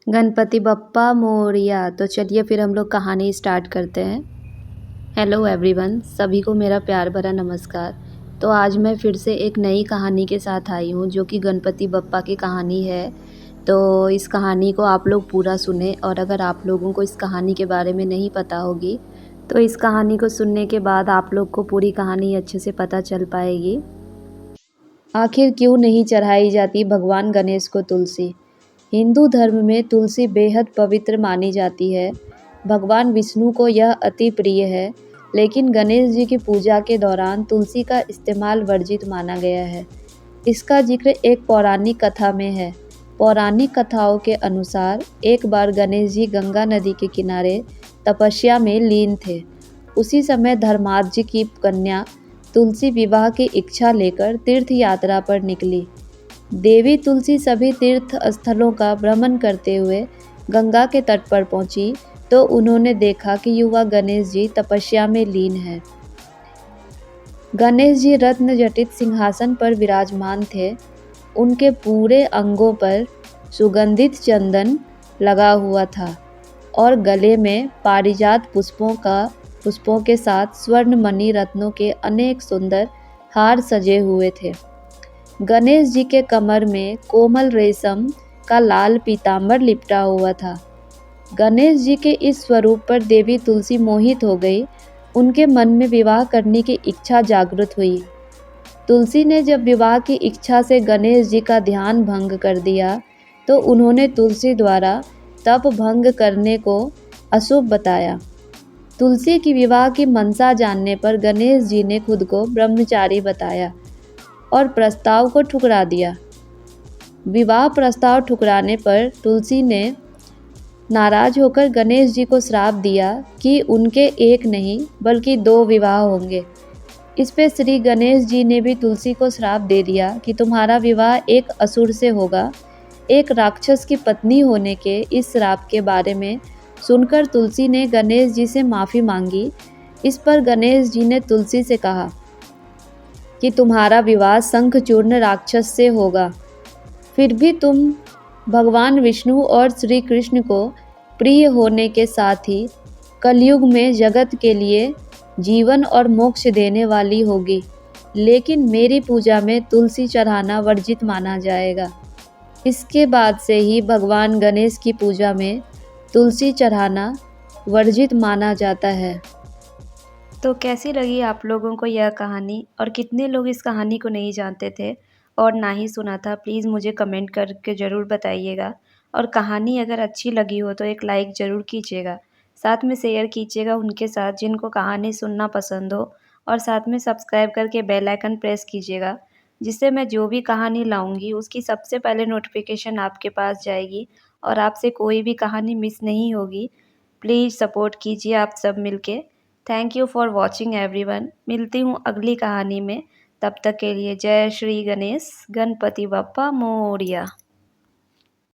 गणपति बप्पा मोरया। तो चलिए फिर हम लोग कहानी स्टार्ट करते हैं। हेलो एवरीवन, सभी को मेरा प्यार भरा नमस्कार। तो आज मैं फिर से एक नई कहानी के साथ आई हूँ जो कि गणपति बप्पा की कहानी है। तो इस कहानी को आप लोग पूरा सुने, और अगर आप लोगों को इस कहानी के बारे में नहीं पता होगी तो इस कहानी को सुनने के बाद आप लोग को पूरी कहानी अच्छे से पता चल पाएगी। आखिर क्यों नहीं चढ़ाई जाती भगवान गणेश को तुलसी? हिंदू धर्म में तुलसी बेहद पवित्र मानी जाती है। भगवान विष्णु को यह अति प्रिय है, लेकिन गणेश जी की पूजा के दौरान तुलसी का इस्तेमाल वर्जित माना गया है। इसका जिक्र एक पौराणिक कथा में है। पौराणिक कथाओं के अनुसार एक बार गणेश जी गंगा नदी के किनारे तपस्या में लीन थे। उसी समय धर्माज जी की कन्या तुलसी विवाह की इच्छा लेकर तीर्थ यात्रा पर निकली। देवी तुलसी सभी तीर्थ स्थलों का भ्रमण करते हुए गंगा के तट पर पहुंची तो उन्होंने देखा कि युवा गणेश जी तपस्या में लीन हैं। गणेश जी रत्न जटित सिंहासन पर विराजमान थे। उनके पूरे अंगों पर सुगंधित चंदन लगा हुआ था और गले में पारिजात पुष्पों के साथ स्वर्ण मणि रत्नों के अनेक सुंदर हार सजे हुए थे। गणेश जी के कमर में कोमल रेशम का लाल पीताम्बर लिपटा हुआ था। गणेश जी के इस स्वरूप पर देवी तुलसी मोहित हो गई। उनके मन में विवाह करने की इच्छा जागृत हुई। तुलसी ने जब विवाह की इच्छा से गणेश जी का ध्यान भंग कर दिया तो उन्होंने तुलसी द्वारा तप भंग करने को अशुभ बताया। तुलसी की विवाह की मनसा जानने पर गणेश जी ने खुद को ब्रह्मचारी बताया और प्रस्ताव को ठुकरा दिया। विवाह प्रस्ताव ठुकराने पर तुलसी ने नाराज होकर गणेश जी को श्राप दिया कि उनके एक नहीं बल्कि 2 विवाह होंगे। इस पे श्री गणेश जी ने भी तुलसी को श्राप दे दिया कि तुम्हारा विवाह एक असुर से होगा। एक राक्षस की पत्नी होने के इस श्राप के बारे में सुनकर तुलसी ने गणेश जी से माफ़ी मांगी। इस पर गणेश जी ने तुलसी से कहा कि तुम्हारा विवाह शंखचूर्ण राक्षस से होगा। फिर भी तुम भगवान विष्णु और श्री कृष्ण को प्रिय होने के साथ ही कलयुग में जगत के लिए जीवन और मोक्ष देने वाली होगी, लेकिन मेरी पूजा में तुलसी चढ़ाना वर्जित माना जाएगा। इसके बाद से ही भगवान गणेश की पूजा में तुलसी चढ़ाना वर्जित माना जाता है। तो कैसी लगी आप लोगों को यह कहानी, और कितने लोग इस कहानी को नहीं जानते थे और ना ही सुना था? प्लीज़ मुझे कमेंट करके ज़रूर बताइएगा। और कहानी अगर अच्छी लगी हो तो एक लाइक ज़रूर कीजिएगा, साथ में शेयर कीजिएगा उनके साथ जिनको कहानी सुनना पसंद हो, और साथ में सब्सक्राइब करके बेल आइकन प्रेस कीजिएगा, जिससे मैं जो भी कहानी लाऊंगी उसकी सबसे पहले नोटिफिकेशन आपके पास जाएगी और आपसे कोई भी कहानी मिस नहीं होगी। प्लीज़ सपोर्ट कीजिए आप सब मिलके। Thank you for watching everyone. मिलती हूँ अगली कहानी में। तब तक के लिए जय श्री गणेश, गणपति बप्पा मोरया।